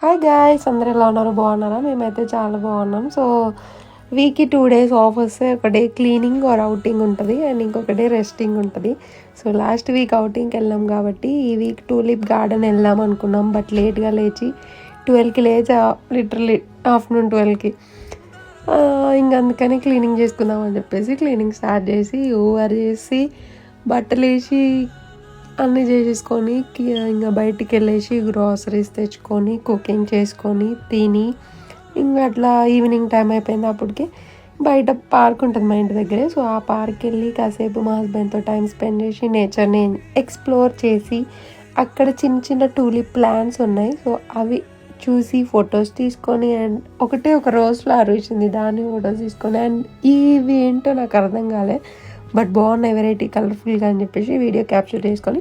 Hi guys, అందరూ ఎలా ఉన్నారు? బాగున్నారా? మేమైతే చాలా బాగున్నాం. సో వీక్కి 2 డేస్ ఆఫ్ వస్తే ఒక డే క్లీనింగ్ ఆర్ ఔటింగ్ ఉంటుంది అండ్ ఇంకొక డే రెస్టింగ్ ఉంటుంది. సో లాస్ట్ వీక్ ఔటింగ్కి వెళ్ళాం కాబట్టి ఈ వీక్ టూలిప్ గార్డెన్ వెళ్దాం అనుకున్నాం. బట్ లేట్గా లేచి 12కి లేచా, లిటరలీ ఆఫ్టర్నూన్ 12కి. ఇంక అందుకని క్లీనింగ్ చేసుకుందాం అని చెప్పేసి క్లీనింగ్ స్టార్ట్ చేసి ఓవర్ చేసి బట్టలు వేసి అన్నీ చేసేసుకొని ఇంకా బయటికి వెళ్ళేసి గ్రాసరీస్ తెచ్చుకొని కుకింగ్ చేసుకొని తిని ఇంకా అట్లా ఈవినింగ్ టైం అయిపోయింది. అప్పటికి బయట పార్క్ ఉంటుంది మా ఇంటి దగ్గరే. సో ఆ పార్క్ వెళ్ళి కాసేపు మా హస్బెండ్తో టైం స్పెండ్ చేసి నేచర్ని ఎక్స్ప్లోర్ చేసి అక్కడ చిన్న చిన్న టూలిప్ ప్లాంట్స్ ఉన్నాయి. సో అవి చూసి ఫొటోస్ తీసుకొని అండ్ ఒక రోజ్ ఫ్లవర్ వచ్చింది, దాన్ని ఫొటోస్ తీసుకొని అండ్ ఇవి ఏంటో నాకు అర్థం కాలే బట్ బాగున్నాయి, వెరైటీ కలర్ఫుల్గా అని చెప్పేసి వీడియో క్యాప్చర్ చేసుకొని